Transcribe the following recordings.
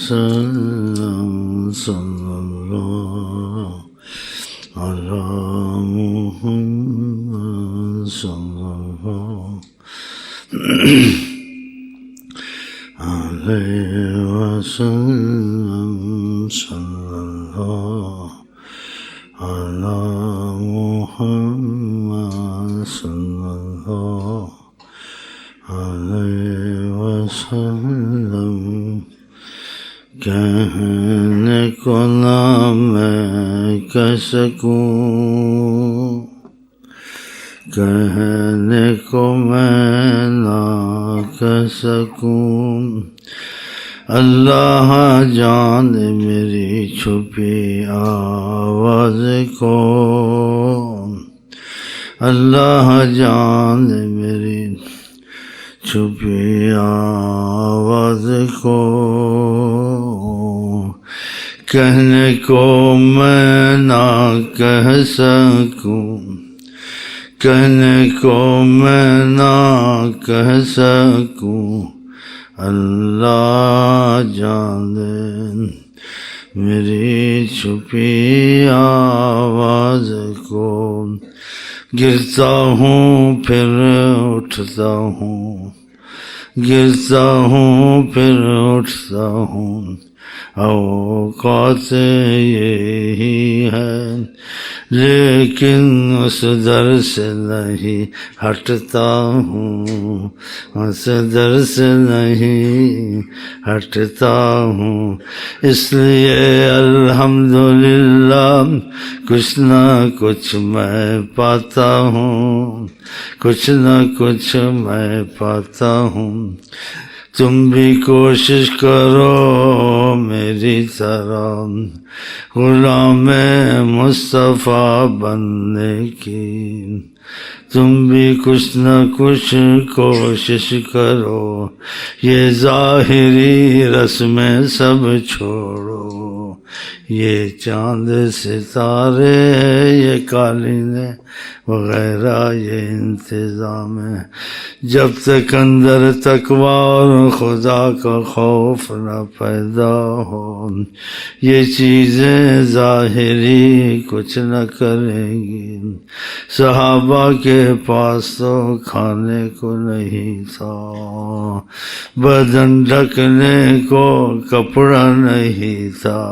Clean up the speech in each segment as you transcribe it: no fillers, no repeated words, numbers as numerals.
وسلم صلی اللہ علی محمد صلی اللہ علیہ وسلم صلی اللہ علی محمد صلی اللہ علیہ وسلم کہنے کو نہ میں کہہ سکوں، کہنے کو میں نہ کہہ سکوں، اللہ جانے میری چھپی آواز کو، اللہ جانے میری چھپی آواز کو، کہنے کو میں نہ کہہ سکوں، کہنے کو میں نہ کہہ سکوں، اللہ جانے میری چھپی آواز کو، گرتا ہوں پھر اٹھتا ہوں، گرتا ہوں پھر اٹھتا ہوں، اوقات یہی ہے، لیکن اس در سے نہیں ہٹتا ہوں، اس در سے نہیں ہٹتا ہوں، اس لیے الحمدللہ کچھ نہ کچھ میں پاتا ہوں، کچھ نہ کچھ میں پاتا ہوں، تم بھی کوشش کرو میری طرح غلام مصطفیٰ بننے کی، تم بھی کچھ نہ کچھ کوشش کرو، یہ ظاہری رسمیں سب چھوڑو، یہ چاند ستارے یہ قالینیں وغیرہ یہ انتظام ہے، جب تک اندر تقوی اور خدا کا خوف نہ پیدا ہو، یہ چیزیں ظاہری کچھ نہ کریں گی۔ صحابہ کے پاس تو کھانے کو نہیں تھا، بدن ڈھکنے کو کپڑا نہیں تھا،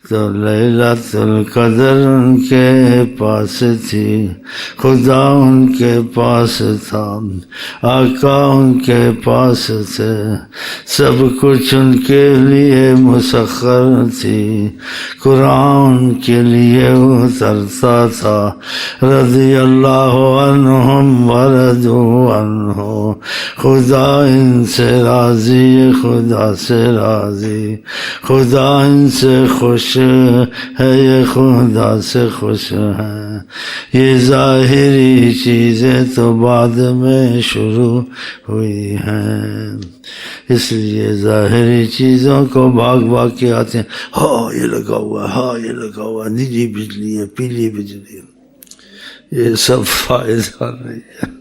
تو لیلۃ القدر ان کے پاس تھی، خدا ان کے پاس تھا، آقا ان کے پاس تھے، سب کچھ ان کے لیے مسخر تھی، قرآن ان کے لیے اترتا تھا، رضی اللہ عنہم ورضوا عنہ، خدا ان سے راضی، خدا سے راضی، خدا ان سے خوش ہے، یہ خدا سے خوش ہیں، یہ ظاہری چیزیں تو بعد میں شروع ہوئی ہیں، اس لیے ظاہری چیزوں کو بھاگ بھاگ کے آتے ہیں، ہاں یہ لگا ہوا ہے، ہاں یہ لگا ہوا ہے، نیلی بجلی ہے، پیلی بجلی ہے، یہ سب فائدہ نہیں ہے،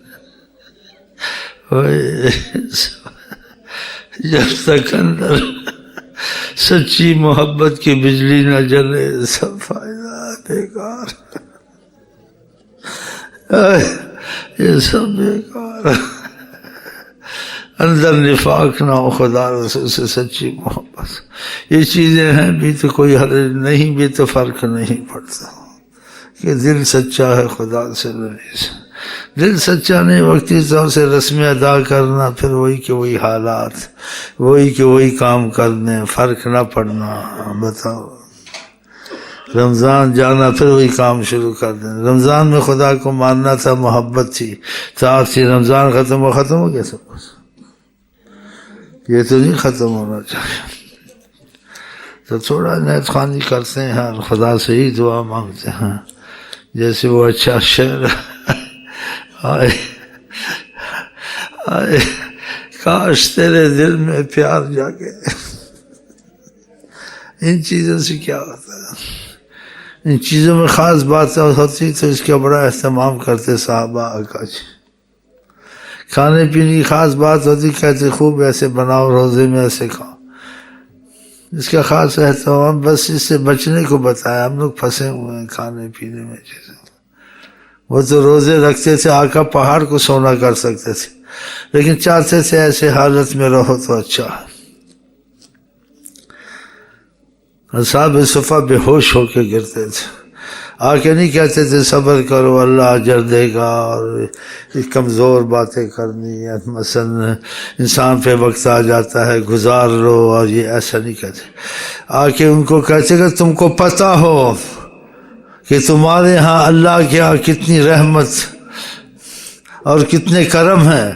جب تک اندر سچی محبت کی بجلی نہ جلے سب فائدہ بیکار، یہ سب بیکار، اندر نفاق نہ ہو، خدا رسول سے سچی محبت، یہ چیزیں ہیں بھی تو کوئی حرج نہیں، بھی تو فرق نہیں پڑتا کہ دل سچا ہے خدا سے نہیں سے، دل سچا نہیں، وقتی طور سے رسم ادا کرنا، پھر وہی کہ وہی حالات، وہی کہ وہی کام کرنے، فرق نہ پڑنا، بتاؤ رمضان جانا پھر وہی کام شروع کر دینا، رمضان میں خدا کو ماننا تھا، محبت تھی، طاعت تھی، رمضان ختم ہو گیا سب کچھ، یہ تو نہیں ختم ہونا چاہیے، تو تھوڑا نیت خوانی کرتے ہیں اور خدا سے ہی دعا مانگتے ہیں، جیسے وہ اچھا شعر آئے آئے کاش تیرے دل میں پیار جاگے، ان چیزوں سے کیا ہوتا ہے، ان چیزوں میں خاص بات ہوتی تو اس کا بڑا اہتمام کرتے صحابہ آقا جی، کھانے پینے کی خاص بات ہوتی، کہتے خوب ایسے بناؤ، روزے میں ایسے کھاؤ، اس کا خاص اہتمام بس اس سے بچنے کو بتایا. ہم لوگ پھنسے ہوئے ہیں کھانے پینے میں چیزیں. وہ تو روزے رکھتے تھے، آقا پہاڑ کو سونا کر سکتے تھے، لیکن چاہتے تھے ایسے حالت میں رہو تو اچھا ہے. اصحاب صفا بے ہوش ہو کے گرتے تھے. آ کے نہیں کہتے تھے صبر کرو اللہ اجر دے گا، اور کمزور باتیں کرنی، مثلا انسان پہ وقت آ جاتا ہے گزار لو، اور یہ ایسا نہیں کہتے. آ کے ان کو کہتے کہ تم کو پتہ ہو کہ تمہارے ہاں اللہ کے ہاں کتنی رحمت اور کتنے کرم ہیں،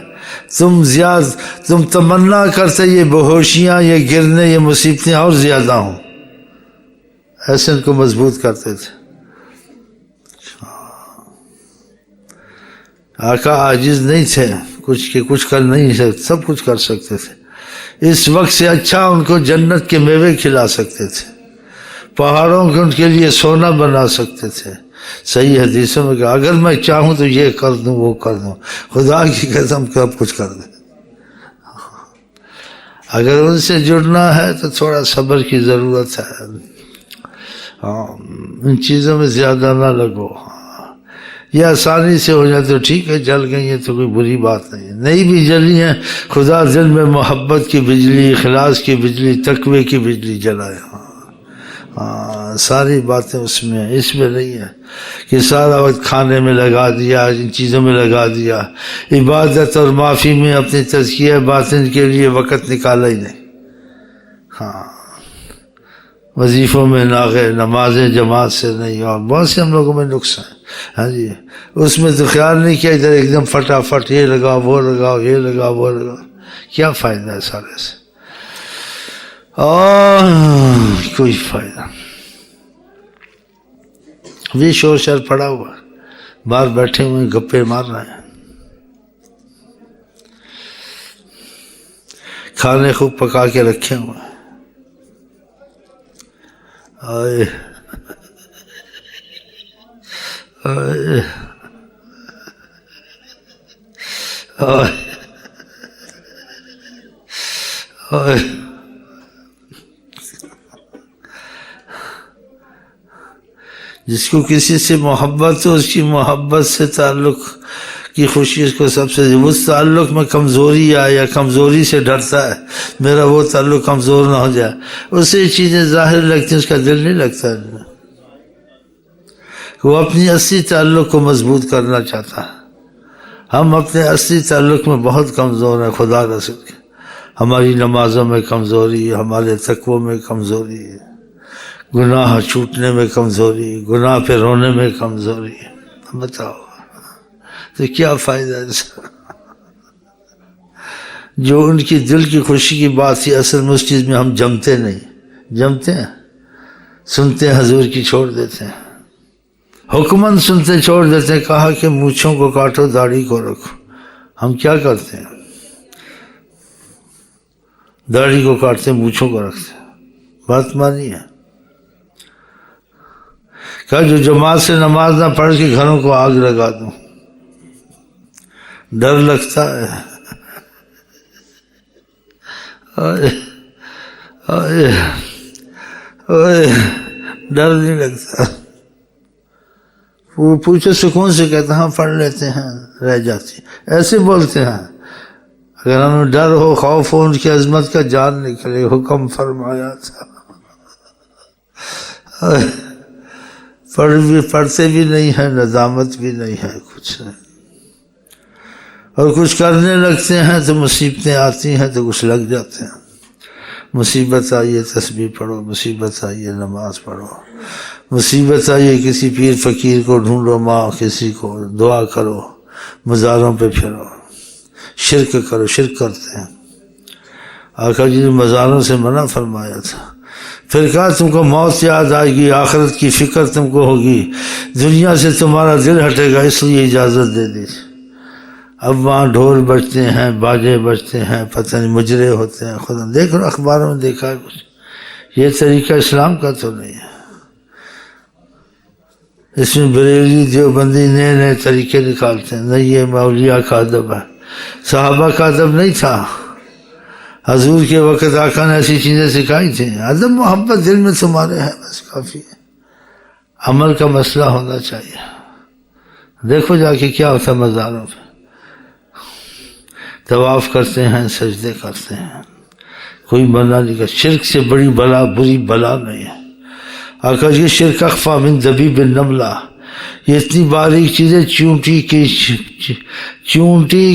تم تمنا کرتے یہ بہوشیاں، یہ گرنے، یہ مصیبتیں اور زیادہ ہوں. ایسے ان کو مضبوط کرتے تھے. آقا عاجز نہیں تھے، کچھ کر نہیں سکتے، سب کچھ کر سکتے تھے. اس وقت سے اچھا ان کو جنت کے میوے کھلا سکتے تھے، پہاڑوں کے ان کے لیے سونا بنا سکتے تھے. صحیح حدیثوں میں کہ اگر میں چاہوں تو یہ کر دوں وہ کر دوں. خدا کی قسم سب کچھ کر دیں. اگر ان سے جڑنا ہے تو تھوڑا صبر کی ضرورت ہے. ہاں، ان چیزوں میں زیادہ نہ لگو. یہ آسانی سے ہو جائے تو ٹھیک ہے، جل گئی ہیں تو کوئی بری بات نہیں ہے. نہیں بھی جلی ہیں، خدا دل میں محبت کی بجلی، اخلاص کی بجلی، تقوی کی بجلی جلائے. ہاں، ساری باتیں اس میں ہیں، اس میں نہیں ہے کہ سارا وقت کھانے میں لگا دیا، ان چیزوں میں لگا دیا. عبادت اور معافی میں اپنی تزکیہ باطن کے لیے وقت نکالا ہی نہیں. ہاں، وظیفوں میں نہ گئے، نمازیں جماعت سے نہیں، اور بہت سے ہم لوگوں میں نقص ہیں. ہاں جی، اس میں تو خیال نہیں کیا ادھر ایک دم فٹافٹ یہ لگاؤ وہ لگاؤ، یہ لگاؤ وہ لگاؤ. کیا فائدہ ہے سارے سے؟ کوئی فائدہ. بھی شور شر پڑا ہوا، باہر بیٹھے ہوئے گپے مار رہے ہیں. کھانے خوب پکا کے رکھے ہوئے ہیں. آئے آئے آئے آئے. جس کو کسی سے محبت ہو، اس کی محبت سے تعلق کی خوشی اس کو سب سے، اس تعلق میں کمزوری آئے یا کمزوری سے ڈرتا ہے میرا وہ تعلق کمزور نہ ہو جائے، اسے چیزیں ظاہر لگتی ہیں، اس کا دل نہیں لگتا ہے. وہ اپنی اصلی تعلق کو مضبوط کرنا چاہتا ہے. ہم اپنے اصلی تعلق میں بہت کمزور ہیں خدا رسول کے. ہماری نمازوں میں کمزوری، ہمارے تقوی میں کمزوری، گناہ چھوٹنے میں کمزوری، گناہ پہ رونے میں کمزوری. بتاؤ تو کیا فائدہ ہے اس کا؟ جو ان کی دل کی خوشی کی بات تھی، اصل میں اس چیز میں ہم جمتے نہیں. جمتے ہیں، سنتے ہیں حضور کی چھوڑ دیتے ہیں، حکمن سنتے چھوڑ دیتے ہیں. کہا کہ مونچھوں کو کاٹو داڑھی کو رکھو. ہم کیا کرتے ہیں؟ داڑھی کو کاٹتے ہیں، مونچھوں کو رکھتے ہیں. بات مانی ہے. کہا جو جماعت سے نماز نہ پڑھ کے گھروں کو آگ لگا دوں. ڈر لگتا ہے. آئے آئے آئے، ڈر نہیں لگتا. وہ پوچھو سکون سے کہتا ہاں پڑھ لیتے ہیں، رہ جاتی. ایسے بولتے ہیں. اگر ہمیں ڈر ہو، خوف ہو ان کی عظمت کا، جان نکلے. حکم فرمایا تھا. پڑھتے بھی نہیں ہیں، ندامت بھی نہیں ہے، کچھ نہیں. اور کچھ کرنے لگتے ہیں تو مصیبتیں آتی ہیں تو کچھ لگ جاتے ہیں. مصیبت آئی ہے تسبیح پڑھو، مصیبت آئی ہے نماز پڑھو، مصیبت آئی ہے کسی پیر فقیر کو ڈھونڈو، ماں کسی کو دعا کرو، مزاروں پہ پھرو، شرک کرو. شرک کرتے ہیں. آقا جی نے مزاروں سے منع فرمایا تھا. پھر کہا تم کو موت یاد آئے گی، آخرت کی فکر تم کو ہوگی، دنیا سے تمہارا دل ہٹے گا، اس لیے اجازت دے دی. اب وہاں ڈھول بجتے ہیں، باجے بجتے ہیں، پتہ نہیں مجرے ہوتے ہیں. خدا دیکھ رہا، اخباروں میں دیکھا ہے کچھ. یہ طریقہ اسلام کا تو نہیں ہے. اس میں بریلی دیوبندی نئے نئے طریقے نکالتے ہیں. نہیں، یہ اولیاء کا ادب ہے، صحابہ کا ادب نہیں تھا. حضور کے وقت آقا نے ایسی چیزیں سکھائی تھیں. ادب محبت دل میں تمہارے ہے بس کافی ہے. عمل کا مسئلہ ہونا چاہیے. دیکھو جا کے کیا ہوتا ہے مزاروں پہ. طواف کرتے ہیں, سجدے کرتے ہیں, کوئی بلا نہیں کا. شرک سے بڑی بلا بری بلا نہیں ہے. آقا یہ شرک اخفا من دبیب النملہ, یہ اتنی باریک چیزیں چونٹی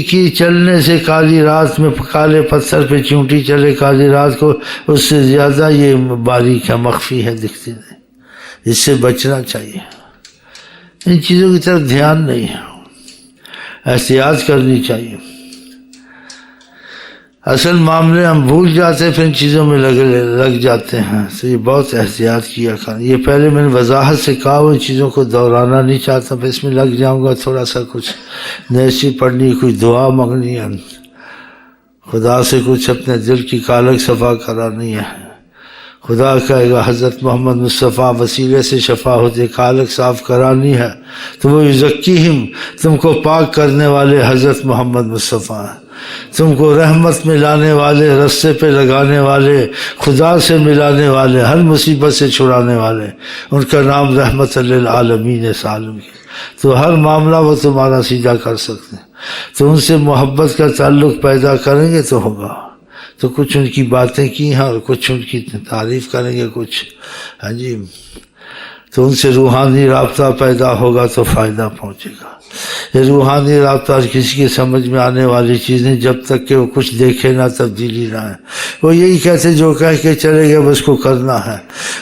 کی چلنے سے کالی رات میں کالے پتھر پہ چونٹی چلے کالی رات کو, اس سے زیادہ یہ باریک ہے, مخفی ہے, دکھتی نہیں. اس سے بچنا چاہیے. ان چیزوں کی طرف دھیان نہیں ہے, احتیاط کرنی چاہیے. اصل معاملے ہم بھول جاتے ہیں, پھر ان چیزوں میں لگ جاتے ہیں. تو یہ بہت احتیاط کیا کریں. یہ پہلے میں نے وضاحت سے کہا, ان چیزوں کو دہرانا نہیں چاہتا. پھر اس میں لگ جاؤں گا, تھوڑا سا کچھ نیسی پڑھنی, کوئی دعا مانگنی ہے, خدا سے کچھ اپنے دل کی کالک صفا کرانی ہے. خدا کہے گا حضرت محمد مصطفیٰ وسیلے سے شفا ہوتی, کالک صاف کرانی ہے تو وہ یزکیہم, تم کو پاک کرنے والے حضرت محمد مصطفیٰ ہیں. تم کو رحمت میں لانے والے, رستے پہ لگانے والے, خدا سے ملانے والے, ہر مصیبت سے چھڑانے والے, ان کا نام رحمت للعالمین سالم ہے. تو ہر معاملہ وہ تمہارا سیدھا کر سکتے ہیں. تو ان سے محبت کا تعلق پیدا کریں گے تو ہوگا. تو کچھ ان کی باتیں کی ہیں اور کچھ ان کی تعریف کریں گے کچھ, ہاں جی. تو ان سے روحانی رابطہ پیدا ہوگا تو فائدہ پہنچے گا. یہ روحانی رابطہ کسی کے سمجھ میں آنے والی چیزیں جب تک کہ وہ کچھ دیکھے نہ, تبدیلی نہ ہے. وہ یہی کہتے جو کہہ کے چلے گئے اس کو کرنا ہے,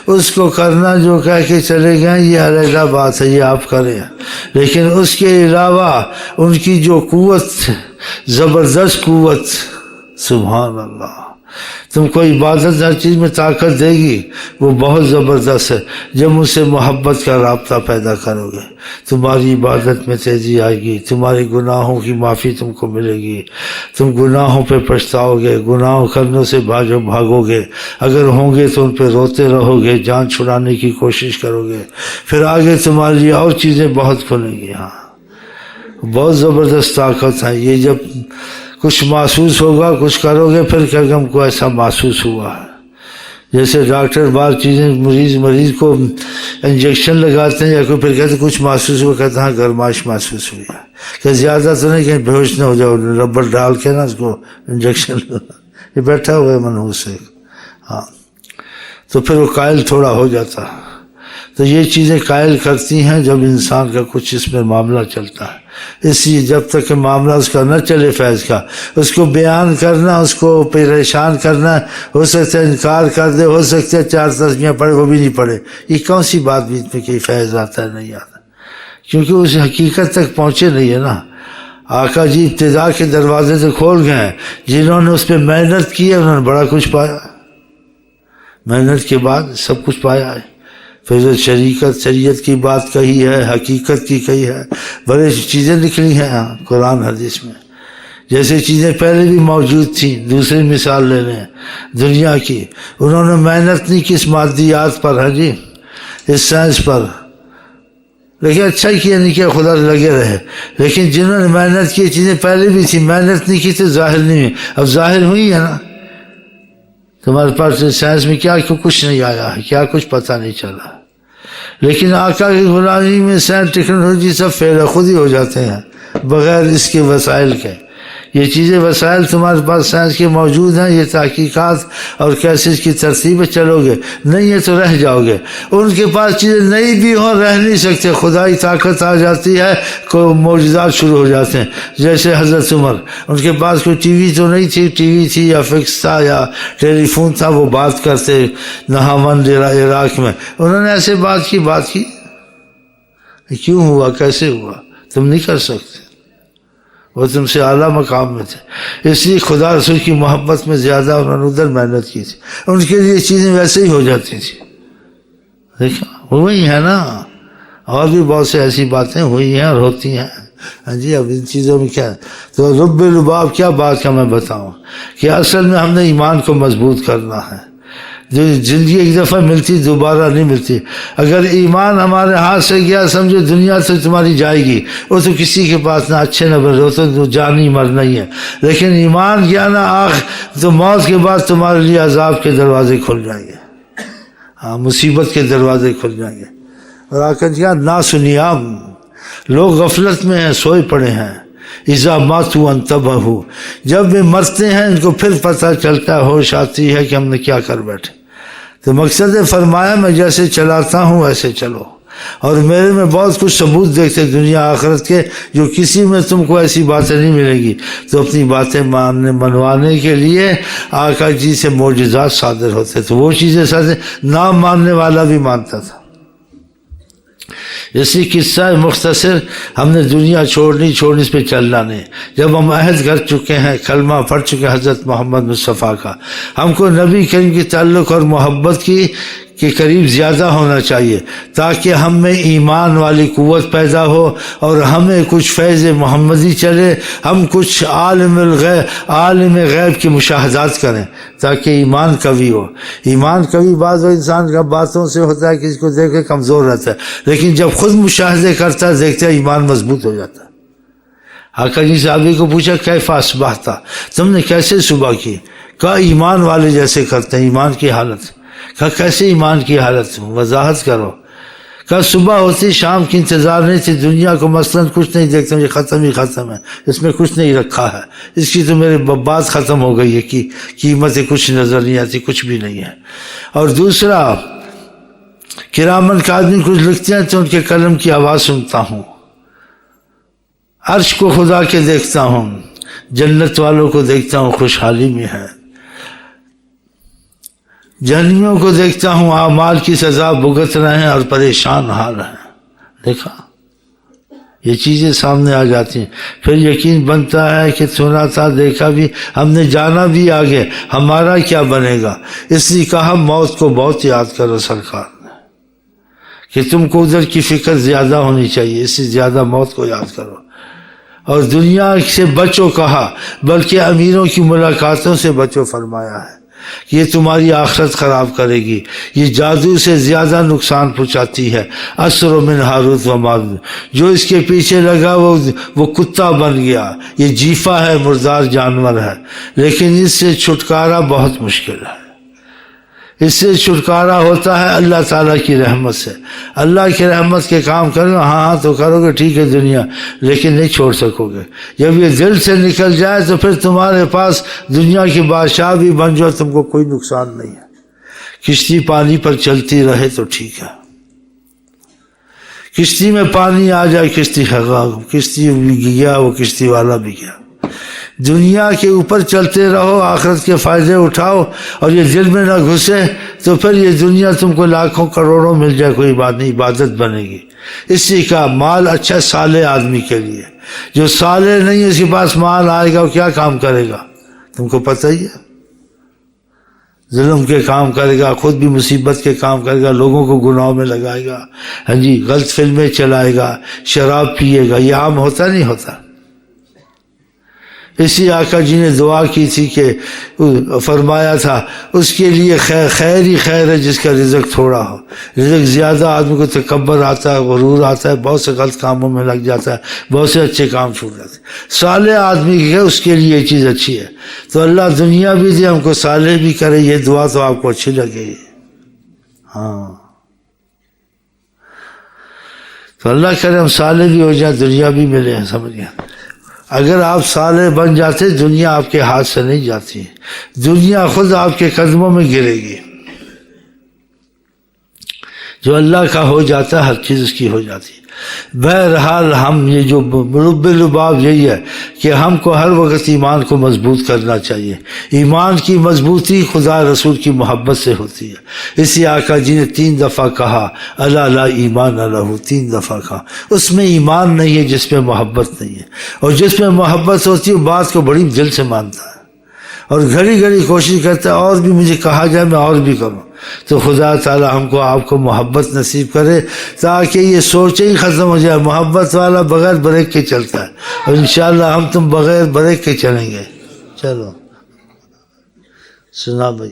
اس کو کرنا جو کہہ کے چلے گئے یہ علیحدہ بات ہے, یہ آپ کریں. لیکن اس کے علاوہ ان کی جو قوت, زبردست قوت, سبحان اللہ, تم کو عبادت ہر چیز میں طاقت دے گی, وہ بہت زبردست ہے. جب ان سے محبت کا رابطہ پیدا کرو گے تمہاری عبادت میں تیزی آئے گی, تمہارے گناہوں کی معافی تم کو ملے گی, تم گناہوں پہ پچھتاؤ گے, گناہوں کرنے سے بھاگو گے. اگر ہوں گے تو ان پہ روتے رہو گے, جان چھڑانے کی کوشش کرو گے, پھر آگے تمہارے لیے اور چیزیں بہت کھلیں گی. ہاں بہت زبردست طاقت ہے یہ. جب کچھ محسوس ہوگا, کچھ کرو گے, پھر کہ ہم کو ایسا محسوس ہوا ہے. جیسے ڈاکٹر بعض چیزیں مریض کو انجیکشن لگاتے ہیں یا کوئی, پھر کہتے کچھ محسوس ہوا, کہتے ہیں گرمائش محسوس ہوئی ہے, کہ زیادہ تو نہیں کہ بیہوش نہ ہو جاؤ, ربڑ ڈال کے نا اس کو انجیکشن یہ بیٹھا ہوا ہے منحوس سے. ہاں تو پھر وہ قائل تھوڑا ہو جاتا ہے. تو یہ چیزیں قائل کرتی ہیں جب انسان کا کچھ اس میں معاملہ چلتا ہے. اس لیے جب تک کہ معاملہ اس کا نہ چلے فیض کا, اس کو بیان کرنا, اس کو پریشان کرنا, ہو سکتا ہے انکار کر دے, ہو سکتا ہے 4 تسبیحیں پڑھے وہ بھی نہیں پڑھے. یہ کون سی بات بیچ میں کہ فیض آتا ہے نہیں آتا, کیونکہ اس حقیقت تک پہنچے نہیں ہے نا. آقا جی ابتدا کے دروازے سے کھول گئے ہیں. جنہوں نے اس پہ محنت کی ہے انہوں نے بڑا کچھ پایا, محنت کے بعد سب کچھ پایا ہے. پھر شریعت کی بات کہی ہے, حقیقت کی کہی ہے, بڑی چیزیں نکلی ہیں قرآن حدیث میں. جیسے چیزیں پہلے بھی موجود تھیں. دوسری مثال لے لیں دنیا کی, انہوں نے محنت نہیں کی اس مادیات پر, ہے جی, اس سائنس پر, لیکن اچھا کیا نہیں کیا, خدا لگے رہے. لیکن جنہوں نے محنت کی چیزیں پہلے بھی تھیں, محنت نہیں کی تو ظاہر نہیں ہوئی. اب ظاہر ہوئی ہے نا. تمہارے پاس سائنس میں کیا کچھ نہیں آیا ہے, کیا کچھ پتہ نہیں چلا. لیکن آقا کی غلامی میں سائنس ٹیکنالوجی سب فیل خود ہی ہو جاتے ہیں بغیر اس کے وسائل کے. یہ چیزیں وسائل تمہارے پاس سائنس کے موجود ہیں, یہ تحقیقات اور کیسے اس کی ترتیب میں چلو گے, نہیں ہے تو رہ جاؤ گے. ان کے پاس چیزیں نہیں بھی ہوں رہ نہیں سکتے, خدائی طاقت آ جاتی ہے, کوئی معجزات شروع ہو جاتے ہیں. جیسے حضرت عمر, ان کے پاس کوئی ٹی وی تو نہیں تھی, ٹی وی تھی یا فکس تھا یا ٹیلی فون تھا, وہ بات کرتے نہاوند عراق میں, انہوں نے ایسے بات کی. کیوں ہوا, کیسے ہوا, تم نہیں کر سکتے, وہ تم سے اعلیٰ مقام میں تھے. اس لیے خدا رسول کی محبت میں زیادہ انہوں نے ادھر محنت کی تھی. ان کے لیے چیزیں ویسے ہی ہو جاتی تھی. دیکھا وہی ہے نا, اور بھی بہت سے ایسی باتیں ہوئی ہیں اور ہوتی ہیں. ہاں جی, اب ان چیزوں میں کیا ہے, تو رب الباب کیا بات کا میں بتاؤں کہ اصل میں ہم نے ایمان کو مضبوط کرنا ہے. زندگی ایک دفعہ ملتی دوبارہ نہیں ملتی. اگر ایمان ہمارے ہاتھ سے گیا سمجھو دنیا سے تمہاری جائے گی. وہ تو کسی کے پاس نہ اچھے نہ برے، وہ تو جان ہی مرنا ہی ہے. لیکن ایمان گیا نا تو موت کے بعد تمہارے لیے عذاب کے دروازے کھل جائیں گے، ہاں مصیبت کے دروازے کھل جائیں گے. اور آقا جی ناسنیام، لوگ غفلت میں ہیں، سوئے پڑے ہیں. اذا ماتوا انتبہوا، جب وہ مرتے ہیں ان کو پھر پتہ چلتا ہے، ہوش آتی ہے کہ ہم نے کیا کر بیٹھے. تو مقصد فرمایا میں جیسے چلاتا ہوں ویسے چلو، اور میرے میں بہت کچھ ثبوت دیکھتے دنیا آخرت کے، جو کسی میں تم کو ایسی باتیں نہیں ملے گی. تو اپنی باتیں منوانے کے لیے آقا جی سے معجزات صادر ہوتے، تو وہ چیزیں صادر نہ ماننے والا بھی مانتا تھا. اسی قصہ مختصر، ہم نے دنیا چھوڑنی اس پہ چلنا نہیں. جب ہم عہد کر چکے ہیں، کلمہ پڑھ چکے حضرت محمد مصطفیٰ کا، ہم کو نبی کریم کی تعلق اور محبت کے قریب زیادہ ہونا چاہیے، تاکہ ہم میں ایمان والی قوت پیدا ہو اور ہمیں کچھ فیض محمدی چلے، ہم کچھ عالم غیب کے مشاہدات کریں تاکہ ایمان قوی ہو. ایمان قوی بعض و انسان کا باتوں سے ہوتا ہے، کسی کو دیکھ کے کمزور رہتا ہے، لیکن جب خود مشاہدے کرتا ہے دیکھتا ہے ایمان مضبوط ہو جاتا ہے. آقا جی صحابی کو پوچھا کیف اصبحت، تم نے کیسے صبح کی؟ کہا ایمان والے جیسے کرتے ہیں. ایمان کی حالت؟ کہا کیسے ایمان کی حالت؟ وضاحت کرو. کہا صبح ہوتی شام کی انتظار نہیں تھی، دنیا کو مثلاً کچھ نہیں دیکھتا، یہ ختم ہی ختم ہے، اس میں کچھ نہیں رکھا ہے، اس کی تو میرے بات ختم ہو گئی ہے، کی قیمتیں کچھ نظر نہیں آتی، کچھ بھی نہیں ہے. اور دوسرا کرامن کاتبین کچھ لکھتے ہیں تو ان کے قلم کی آواز سنتا ہوں، عرش کو خدا کے دیکھتا ہوں، جنت والوں کو دیکھتا ہوں خوشحالی میں ہے، جہنمیوں کو دیکھتا ہوں اعمال کی سزا بھگت رہے ہیں اور پریشان حال ہیں. دیکھا یہ چیزیں سامنے آ جاتی ہیں، پھر یقین بنتا ہے کہ سنا تھا دیکھا بھی، ہم نے جانا بھی آگے، ہمارا کیا بنے گا. اس لیے کہا موت کو بہت یاد کرو سرکار نے، کہ تم کو ادھر کی فکر زیادہ ہونی چاہیے، اس سے زیادہ موت کو یاد کرو. اور دنیا سے بچو کہا، بلکہ امیروں کی ملاقاتوں سے بچو فرمایا ہے، یہ تمہاری آخرت خراب کرے گی، یہ جادو سے زیادہ نقصان پہنچاتی ہے. اسر من ہاروت و ماروت، جو اس کے پیچھے لگا وہ کتا بن گیا، یہ جیفا ہے، مردار جانور ہے، لیکن اس سے چھٹکارا بہت مشکل ہے. اس سے چھٹکارا ہوتا ہے اللہ تعالیٰ کی رحمت سے. اللہ کی رحمت کے کام کرو، ہاں تو کرو گے ٹھیک ہے دنیا، لیکن نہیں چھوڑ سکو گے. جب یہ دل سے نکل جائے تو پھر تمہارے پاس دنیا کی بادشاہ بھی بن جاؤ، تم کو کوئی نقصان نہیں ہے. کشتی پانی پر چلتی رہے تو ٹھیک ہے، کشتی میں پانی آ جائے کشتی بھی گیا، وہ کشتی والا بھی گیا. دنیا کے اوپر چلتے رہو، آخرت کے فائدے اٹھاؤ، اور یہ دل میں نہ گھسے تو پھر یہ دنیا تم کو لاکھوں کروڑوں مل جائے کوئی بات نہیں، عبادت بنے گی. اسی کا مال اچھا صالح آدمی کے لیے، جو صالح نہیں اس کے پاس مال آئے گا وہ کیا کام کرے گا تم کو پتہ ہی ہے. ظلم کے کام کرے گا، خود بھی مصیبت کے کام کرے گا، لوگوں کو گناہوں میں لگائے گا، ہاں جی غلط فلمیں چلائے گا، شراب پیے گا. یہ عام ہوتا نہیں ہوتا. اسی آقا جی نے دعا کی تھی کہ فرمایا تھا اس کے لیے خیر ہی خیر ہے جس کا رزق تھوڑا ہو. رزق زیادہ آدمی کو تکبر آتا ہے، غرور آتا ہے، بہت سے غلط کاموں میں لگ جاتا ہے، بہت سے اچھے کام چھوٹ جاتے ہیں. صالح آدمی ہے اس کے لیے یہ چیز اچھی ہے. تو اللہ دنیا بھی دے ہم کو، صالح بھی کرے. یہ دعا تو آپ کو اچھی لگے گی. ہاں تو اللہ کرے ہم صالح بھی ہو جائیں، دنیا بھی ملے. سمجھ گیا؟ اگر آپ صالح بن جاتے دنیا آپ کے ہاتھ سے نہیں جاتی، دنیا خود آپ کے قدموں میں گرے گی. جو اللہ کا ہو جاتا ہے ہر چیز اس کی ہو جاتی ہے. بہرحال ہم یہ جو لب لباب یہی ہے کہ ہم کو ہر وقت ایمان کو مضبوط کرنا چاہیے. ایمان کی مضبوطی خدا رسول کی محبت سے ہوتی ہے. اسی آقا جی نے 3 دفعہ کہا الا لا ایمان لہ، 3 دفعہ کہا. اس میں ایمان نہیں ہے جس میں محبت نہیں ہے، اور جس میں محبت ہوتی ہے بات کو بڑی دل سے مانتا ہے اور گھڑی گھڑی کوشش کرتا ہے اور بھی مجھے کہا جائے میں اور بھی کروں. تو خدا تعالی ہم کو آپ کو محبت نصیب کرے تاکہ یہ سوچیں ہی ختم ہو جائے. محبت والا بغیر بریک کے چلتا ہے، اور انشاءاللہ ہم تم بغیر بریک کے چلیں گے. چلو سنا بھائی.